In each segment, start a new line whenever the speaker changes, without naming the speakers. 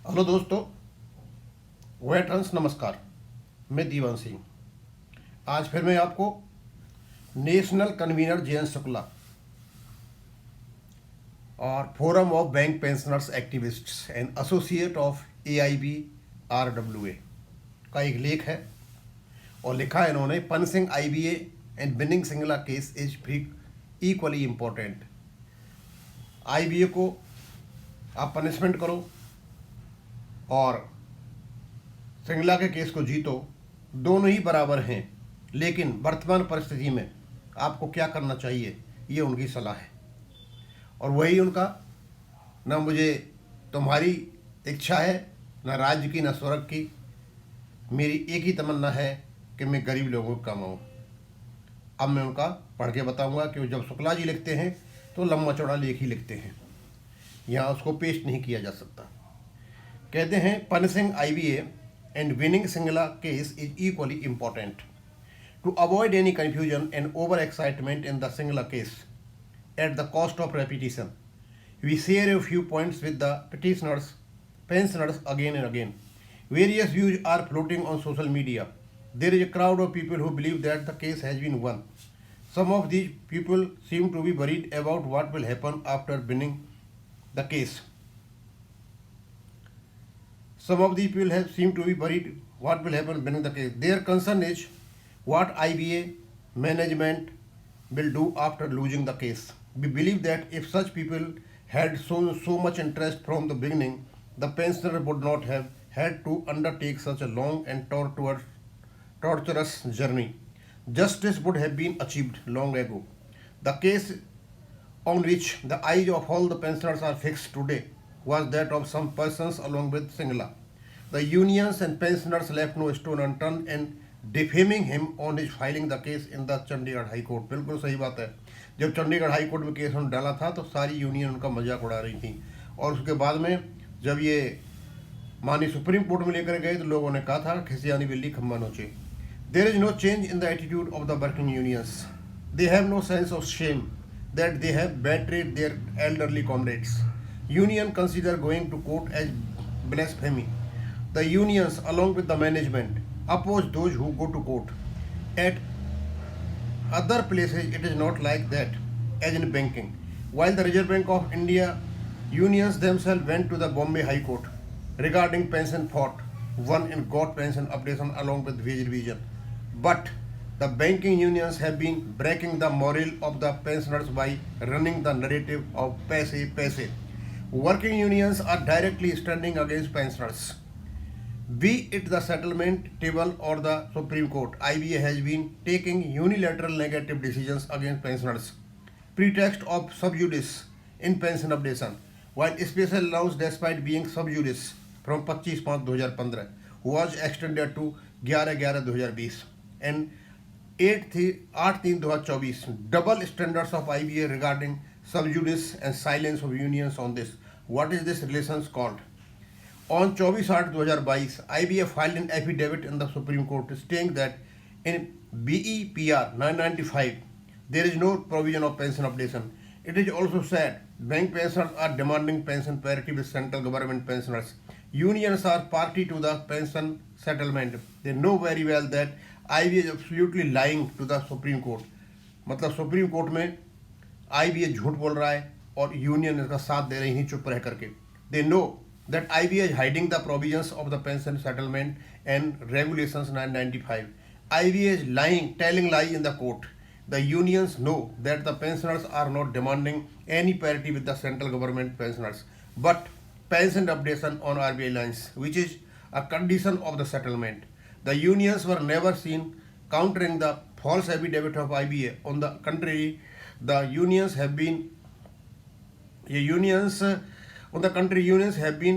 Hello दोस्तों, veterans नमस्कार। मैं दीवान सिंह। आज फिर मैं आपको नेशनल कन्वीनर जयंत शुक्ला और forum of bank pensioners activists and associate of AIB RWA का एक लेख है और लिखा है इन्होंने, punishing IBA and binning Singla case is equally important. IBA को आप पनिशमेंट करो और सिंगला के केस को जीतो, दोनों ही बराबर हैं, लेकिन वर्तमान परिस्थिति में आपको क्या करना चाहिए ये उनकी सलाह है। और वही उनका, ना मुझे तुम्हारी इच्छा है, ना राज्य की, ना स्वर्ग की। मेरी एक ही तमन्ना है कि मैं गरीब लोगों को कमाऊँ। अब मैं उनका पढ़ के बताऊँगा कि जब शुक्ला जी लिखते हैं तो लंबा चौड़ा लेख ही लिखते हैं, यहाँ उसको पेश नहीं किया जा सकता। कहते हैं, punishing IBA and winning Singla case is equally important. To avoid any confusion and overexcitement in the Singla case, at the cost of repetition, we share a few points with the pensioners again and again. Various views are floating on social media. There is a crowd of people who believe that the case has been won. Some of these people seem to be worried about what will happen after winning the case. Some of the people seem to be worried what will happen when the case. Their concern is what IBA management will do after losing the case. We believe that if such people had shown so much interest from the beginning, the pensioner would not have had to undertake such a long and torturous journey. Justice would have been achieved long ago. The case on which the eyes of all the pensioners are fixed today was that of some persons along with Singla. The unions and pensioners left no stone unturned in defaming him on his filing the case in the Chandigarh high court. बिल्कुल सही बात है। जब Chandigarh high court में case उन्होंने डाला था तो सारी यूनियन उनका मजाक उड़ा रही थी, और उसके बाद में जब ये माननीय सुप्रीम कोर्ट में लेकर गए तो लोगों ने कहा था, खिसियानी बिल्ली खम्बा नोचे। There is no change in the attitude of the working unions. They have no sense of shame that they have betrayed their elderly comrades. Union consider going to court as blasphemy. The unions, along with the management, oppose those who go to court. At other places, it is not like that, as in banking. While the Reserve Bank of India unions themselves went to the Bombay High Court regarding pension fought, won and got pension updation along with wage revision. But the banking unions have been breaking the morale of the pensioners by running the narrative of paise paise. Working unions are directly standing against pensioners. Be it the settlement table or the Supreme Court, IBA has been taking unilateral negative decisions against pensioners. Pretext of sub judice in pension updation, while special allowance despite being sub judice from 25/5/2015 was extended to 11/11/2020 and 8/3/2024. Double standards of IBA regarding sub judice and silence of unions on this. What is this relations called? On 24/8/2022, IBA filed an affidavit in the Supreme Court stating that in BEPR 995 there is no provision of pension updation. It is also said bank pensioners are demanding pension parity with central government pensioners. Unions are party to the pension settlement. They know very well that IBA is absolutely lying to the Supreme Court. मतलब supreme court में IBA झूठ बोल रहा है और union इसका साथ दे रही है चुप रह करके। They know that IBA is hiding the provisions of the pension settlement and regulations 995. IBA is lying, telling lies in the court. The unions know that the pensioners are not demanding any parity with the central government pensioners, but pension updation on RBI lines, which is a condition of the settlement. The unions were never seen countering the false affidavit of IBA. On the contrary, the unions have been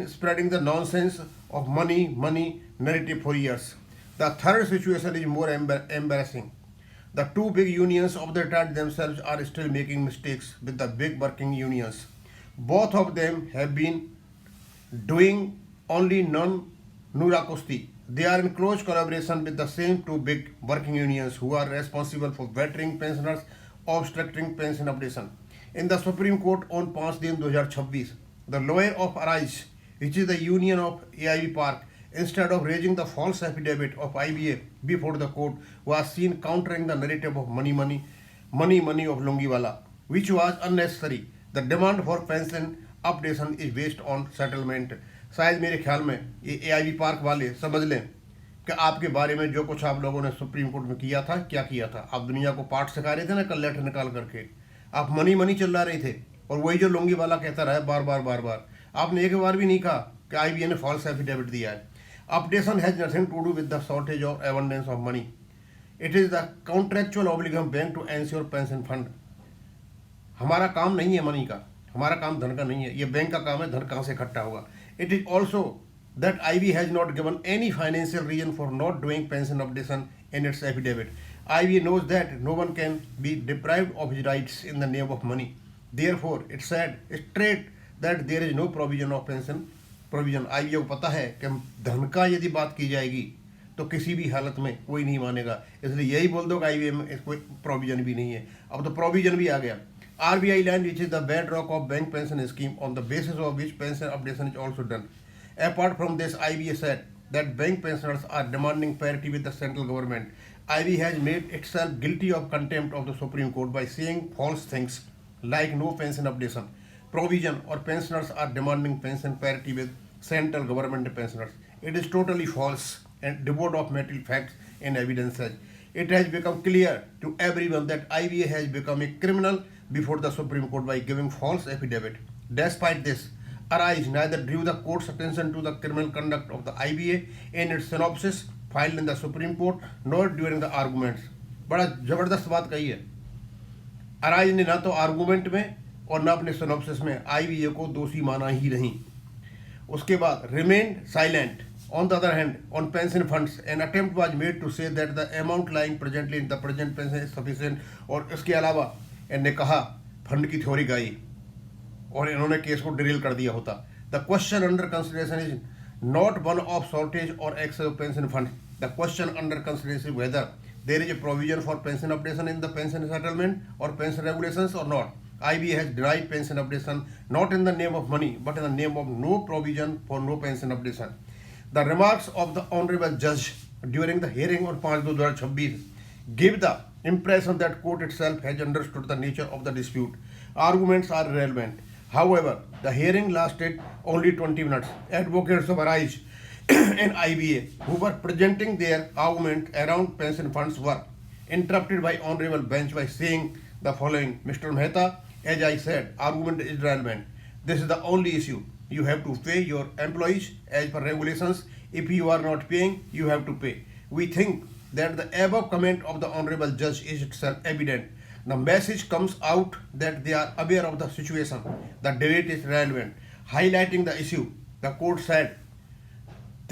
spreading the nonsense of money narrative for years. The third situation is more embarrassing. The two big unions of the retired themselves are still making mistakes with the big working unions. Both of them have been doing only non-nurakosti. They are in close collaboration with the same two big working unions who are responsible for bettering pensioners, obstructing pension updation. In the Supreme Court on 5/3/2026, the lawyer of Arise which is the union of AIB Park, instead of raising the false affidavit of IBA before the court, was seen countering the narrative of money of Longiwala, which was unnecessary. The demand for pension updation is based on settlement. शायद मेरे ख्याल में ये AIB park वाले समझ लें कि आपके बारे में जो कुछ आप लोगों ने सुप्रीम कोर्ट में किया था, क्या किया था। आप दुनिया को पाठ सिखा रहे थे ना, कल लेटर निकाल करके आप मनी चिल्ला रहे थे, और वही जो लोंगी वाला कहता रहा बार बार। आपने एक बार भी नहीं कहा कि IBA ने फॉल्स एफिडेविट दिया है। Updation has nothing to do with the shortage और abundance of money. It is the contractual obligation bank to ensure pension fund. हमारा काम नहीं है मनी का, हमारा काम धन का नहीं है, ये बैंक का काम है, धन कहाँ से इकट्ठा होगा। It is also that IB has not given any financial reason for not doing pension updation in its affidavit. IB knows that no one can be deprived of his rights in the name of money. Therefore, it said straight that there is no provision of pension provision. IB को पता है कि धन का यदि बात की जाएगी तो किसी भी हालत में कोई नहीं मानेगा, इसलिए यही बोल दो कि IB में कोई प्रोविजन भी नहीं है। अब तो प्रोविजन भी आ गया। RBI land, which is the bedrock of bank pension scheme, on the basis of which pension updation is also done. Apart from this, IBA said that bank pensioners are demanding parity with the central government. IB has made itself guilty of contempt of the Supreme Court by saying false things like no pension updation provision or pensioners are demanding pension parity with central government pensioners. It is totally false and devoid of material facts and evidences. It has become clear to everyone that IBA has become a criminal before the Supreme Court by giving false affidavit. Despite this, Arise neither drew the court's attention to the criminal conduct of the IBA in its synopsis filed in the Supreme Court nor during the arguments. बड़ा जबरदस्त बात कही है। Arise ने ना तो argument में और ना अपने सिनॉप्सिस में IBA को दोषी माना ही नहीं। उसके बाद remain silent. On the other hand, on pension funds, an attempt was made to say that the amount lying presently in the present pension is sufficient, और इसके अलावा इन्होंने कहा फंड की थ्योरी गाई और इन्होंने केस को ड्रिल कर दिया होता। The question under consideration is not one of shortage और excess of pension fund. The question under consideration whether there is a provision for pension updation in the pension settlement और pension regulations और not. IBA has denied pension updation not in the name of money but in the name of no provision for no pension updation. The remarks of the Honorable Judge during the hearing on 5/2026 give the impression that court itself has understood the nature of the dispute. Arguments are relevant. However, the hearing lasted only 20 minutes. Advocates of Arise and IBA who were presenting their argument around pension funds were interrupted by Honorable Bench by saying the following: Mr. Mehta, as I said, argument is relevant. This is the only issue. You have to pay your employees as per regulations. If you are not paying, you have to pay. We think that the above comment of the Honorable Judge is itself evident. The message comes out that they are aware of the situation. The debate is relevant. Highlighting the issue, the court said,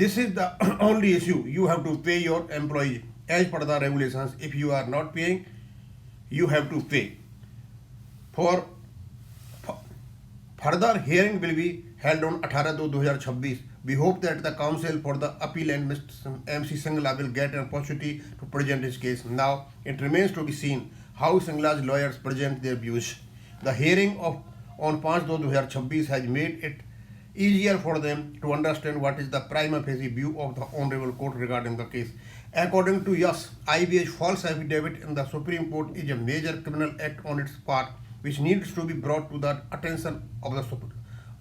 this is the only issue. You have to pay your employees as per the regulations. If you are not paying, you have to pay. For further hearing will be held on 18/2/2026. We hope that the counsel for the appeal and Mr. MC Singla will get an opportunity to present his case. Now it remains to be seen how Singla's lawyers present their views. The hearing on 5/2/2026 has made it easier for them to understand what is the prima facie view of the Honorable Court regarding the case. According to us, IBA's false affidavit in the Supreme Court is a major criminal act on its part, which needs to be brought to the attention of the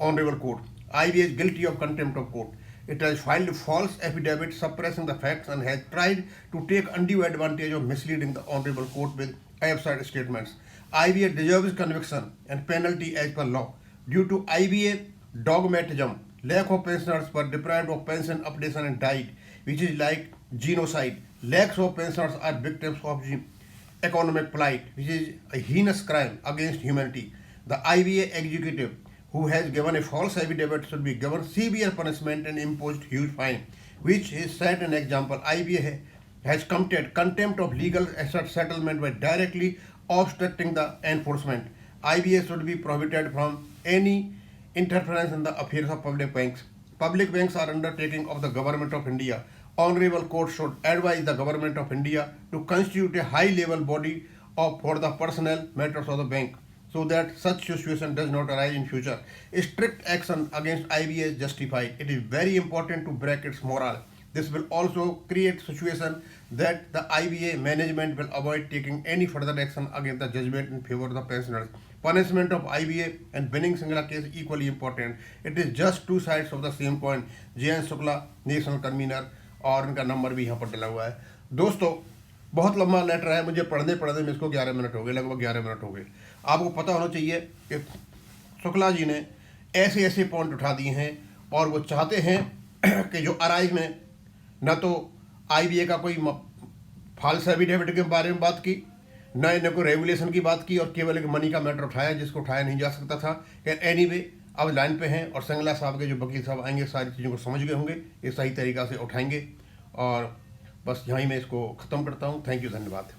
Honorable Court. IBA is guilty of contempt of court. It has filed false affidavit suppressing the facts and has tried to take undue advantage of misleading the Honorable Court with absurd statements. IBA deserves conviction and penalty as per law. Due to IBA dogmatism, lack of pensioners were deprived of pension updation and died, which is like genocide. Lakhs of pensioners are victims of economic plight, which is a heinous crime against humanity. The IBA executive who has given a false affidavit should be given severe punishment and imposed huge fine, which is set an example. IBA has committed contempt of legal asset settlement by directly obstructing the enforcement. IBA should be prohibited from any interference in the affairs of public banks. Public banks are undertaking of the Government of India. Honorable Court should advise the Government of India to constitute a high-level body for the personnel matters of the bank. so that such situation does not arise in future. Strict action against IBA is justified. It is very important to break its morale. This will also create situation that the IBA management will avoid taking any further action against the judgment in favor of the pensioners. Punishment of IBA and winning Singla case is equally important. It is just two sides of the same coin. JN Shukla national convener और इनका number भी यहाँ पर डला हुआ है। दोस्तों बहुत लंबा लेटर है, मुझे पढ़ने पढ़ने में इसको 11 मिनट हो गए, लगभग 11 मिनट हो गए। आपको पता होना चाहिए कि शुक्ला जी ने ऐसे ऐसे पॉइंट उठा दिए हैं और वो चाहते हैं कि जो अराइज में न तो IBA का कोई फॉल्स एफिडेविट के बारे में बात की, न इन्हें कोई रेगुलेशन की बात की, और केवल एक मनी का मैटर उठाया जिसको उठाया नहीं जा सकता था। एनीवे अब लाइन पे हैं और संगला साहब के जो वकील साहब आएंगे सारी चीज़ों को समझ गए होंगे, ये सही तरीक़ा से उठाएंगे। और बस यहीं मैं इसको ख़त्म करता हूँ। थैंक यू, धन्यवाद।